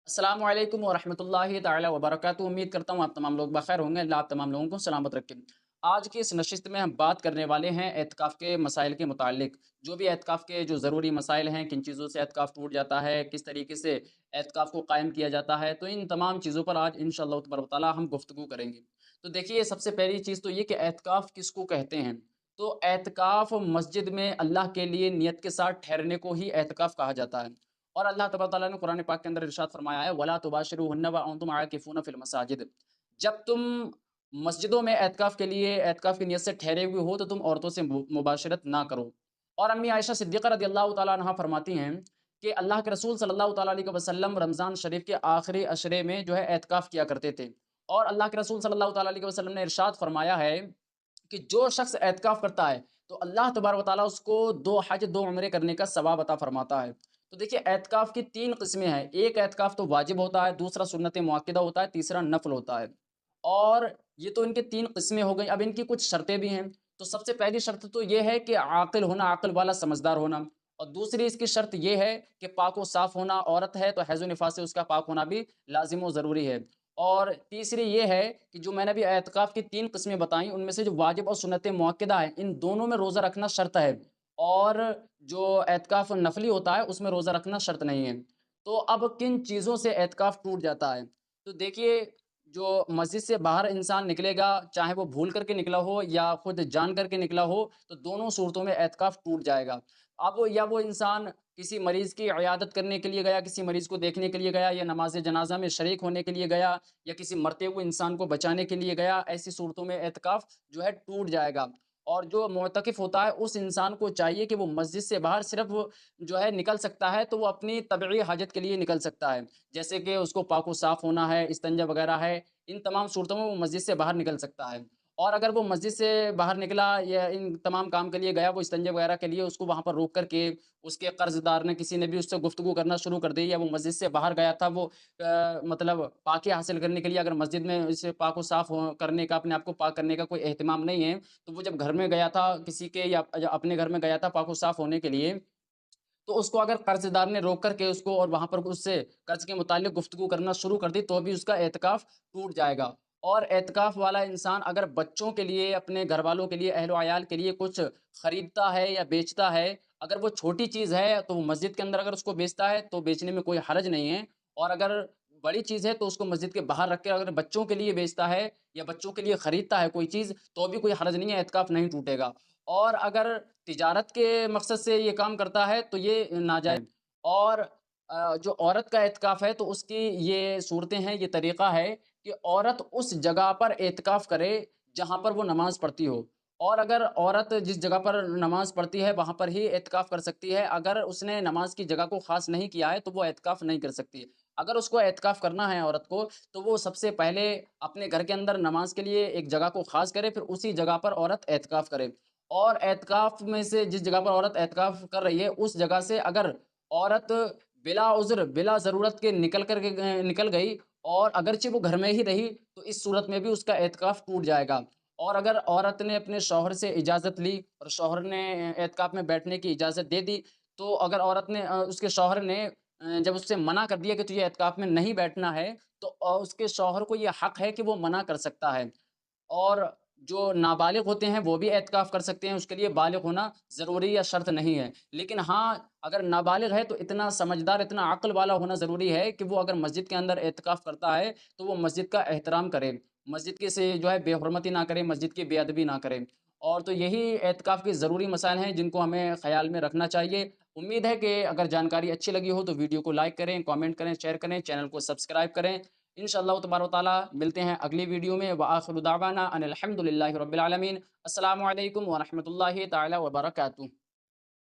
अस्सलामु अलैकुम वरहमतुल्लाहि ताला वबरकातुहू। उम्मीद करता हूँ आप तमाम लोग बखैर होंगे। अल्लाह आप तमाम लोगों को सलामत रखे। आज की इस नशिस्त में हम बात करने वाले हैं एतकाफ़ के मसाइल के मुताल्लिक। जो भी एतकाफ़ के जो ज़रूरी मसाइल हैं, किन चीज़ों से एतकाफ़ टूट जाता है, किस तरीके से एतकाफ़ को कायम किया जाता है, तो इन तमाम चीज़ों पर आज इंशाअल्लाह तबारक व तआला हम गुफ्तगू करेंगे। तो देखिए, सबसे पहली चीज़ तो ये कि एतकाफ़ किसको कहते हैं? तो एतकाफ़ मस्जिद में अल्लाह के लिए नियत के साथ ठहरने को ही एतकाफ़ कहा जाता है। और अल्लाह तबारक व तआला ने कुरान पाक के अंदर इरशाद फरमाया है, वला तुबाशिरूहुन्ना व अंतुम आकिफूना फिल मसाजिद। जब तुम मस्जिदों में एतकाफ़ के लिए एतकाफ़ की नियत से ठहरे हुए हो, तो तुम औरतों से मुबाशरत ना करो। और अम्मी आयशा सिद्दीक़ा रज़ियल्लाहु तआला अन्हा फरमाती हैं कि अल्लाह के रसूल सल्लल्लाहु तआला अलैहि वसल्लम रमज़ान शरीफ के आखिरी अशरे में जो है एतकाफ़ किया करते थे। और अल्लाह के रसूल सल्लल्लाहु तआला अलैहि वसल्लम ने इरशाद फरमाया है कि जो शख्स एतकाफ़ करता है, तो अल्लाह तबारक व तआला उसको 2 हज 2 उम्रे करने का सवाब अता फरमाता है। तो देखिए, एतकाफ़ की 3 किस्में हैं। एक एतकाफ़ तो वाजिब होता है, दूसरा सुन्नत मुअक्कदा होता है, तीसरा नफ़्ल होता है। और ये तो इनके 3 किस्में हो गई। अब इनकी कुछ शर्तें भी हैं। तो सबसे पहली शर्त तो ये है कि आक़िल होना, अक़ल वाला समझदार होना। और दूसरी इसकी शर्त ये है कि पाक व साफ़ होना, औरत है तो हैज़ व निफ़ास से उसका पाक होना भी लाज़िम व ज़रूरी है। और तीसरी ये है कि जो मैंने अभी एतकाफ़ की 3 किस्में बताई, उनमें से जो वाजिब और सुन्नत मुअक्कदा है, इन दोनों में रोज़ा रखना शर्त है। और जो एतकाफ़ नफ़ली होता है, उसमें रोज़ा रखना शर्त नहीं है। तो अब किन चीज़ों से एतकाफ़ टूट जाता है? तो देखिए, जो मस्जिद से बाहर इंसान निकलेगा, चाहे वो भूल कर के निकला हो या खुद जान कर के निकला हो, तो दोनों सूरतों में एतकाफ़ टूट जाएगा। अब या वो इंसान किसी मरीज़ की इयादत करने के लिए गया, किसी मरीज़ को देखने के लिए गया, या नमाज़ जनाज़ा में शरीक होने के लिए गया, या किसी मरते हुए इंसान को बचाने के लिए गया, ऐसी सूरतों में एतकाफ़ जो है टूट जाएगा। और जो मुअतकिफ़ होता है, उस इंसान को चाहिए कि वो मस्जिद से बाहर सिर्फ़ जो है निकल सकता है, तो वो अपनी तबई हाजत के लिए निकल सकता है। जैसे कि उसको पाक व साफ़ होना है, इस्तिंजा वगैरह है, इन तमाम सूरतों में वो मस्जिद से बाहर निकल सकता है। और अगर वो मस्जिद से बाहर निकला या इन तमाम काम के लिए गया, वो इस्तिंजा वगैरह के लिए, उसको वहाँ पर रोक कर के उसके कर्ज़दार ने, किसी ने भी उससे गुफ्तगू करना शुरू कर दी, या वो मस्जिद से बाहर गया था, वो मतलब पाकी हासिल करने के लिए, अगर मस्जिद में इसे पाक व साफ़ हो करने का, अपने आप को पाक करने का कोई एहतिमाम नहीं है, तो वो जब घर में गया था किसी के, या अपने घर में गया था पाक व साफ़ होने के लिए, तो उसको अगर कर्ज़दार ने रोक कर के उसको और वहाँ पर उससे कर्ज़ के मुताल्लिक़ गुफ्तगू करना शुरू कर दी, तो भी उसका एतकाफ़ टूट जाएगा। और एतकाफ़ वाला इंसान अगर बच्चों के लिए, अपने घरवालों के लिए, अहल-व-अयाल के लिए कुछ खरीदता है या बेचता है, अगर वो छोटी चीज़ है, तो वो मस्जिद के अंदर अगर उसको बेचता है, तो बेचने में कोई हर्ज नहीं है। और अगर बड़ी चीज़ है, तो उसको मस्जिद के बाहर रख के अगर बच्चों के लिए बेचता है या बच्चों के लिए खरीदता है कोई चीज़, तो भी कोई हर्ज नहीं है, एतकाफ़ नहीं टूटेगा। और अगर तिजारत के मकसद से ये काम करता है, तो ये नाजायज़। और जो औरत का एतकाफ़ है, तो उसकी ये सूरतें हैं, ये तरीक़ा है कि औरत उस जगह पर एतकाफ़ करे जहाँ पर वो नमाज़ पढ़ती हो। और अगर औरत जिस जगह पर नमाज़ पढ़ती है, वहाँ पर ही एतकाफ़ कर सकती है। अगर उसने नमाज़ की जगह को ख़ास नहीं किया है, तो वो एतकाफ़ नहीं कर सकती है। अगर उसको एतकाफ़ करना है औरत को, तो वो सबसे पहले अपने घर के अंदर नमाज़ के लिए एक जगह को ख़ास करे, फिर उसी जगह पर औरत एतकाफ़ करे। और एतकाफ़ में से जिस जगह पर औरत एतकाफ़ कर रही है, उस जगह से अगर औरत बिला उज़्र, बिला ज़रूरत के निकल गई, और अगरचे वो घर में ही रही, तो इस सूरत में भी उसका एतकाफ़ टूट जाएगा। और अगर औरत ने अपने शौहर से इजाज़त ली और शौहर ने एतकाफ़ में बैठने की इजाज़त दे दी, तो अगर औरत ने उसके शौहर ने जब उससे मना कर दिया कि तुझे एतकाफ़ में नहीं बैठना है, तो उसके शौहर को ये हक़ है कि वो मना कर सकता है। और जो नाबालिग होते हैं, वो भी एतकाफ़ कर सकते हैं, उसके लिए बालिग होना ज़रूरी या शर्त नहीं है। लेकिन हाँ, अगर नाबालिग है, तो इतना समझदार, इतना अक़ल वाला होना ज़रूरी है कि वो अगर मस्जिद के अंदर एतकाफ़ करता है, तो वो मस्जिद का एहतराम करे। मस्जिद के से जो है बेहुरमती ना करे, मस्जिद की बेअदबी ना करे। और तो यही एतकाफ़ के ज़रूरी मसाइल हैं, जिनको हमें ख़याल में रखना चाहिए। उम्मीद है कि अगर जानकारी अच्छी लगी हो, तो वीडियो को लाइक करें, कमेंट करें, शेयर करें, चैनल को सब्सक्राइब करें। इंशाअल्लाह तबारक व तआला मिलते हैं अगली वीडियो में। व आखिरु दावाना अनिल हम्दुलिल्लाहि रब्बिल आलमीन। अस्सलामु अलैकुम व रहमतुल्लाहि तआला व बरकातुहू।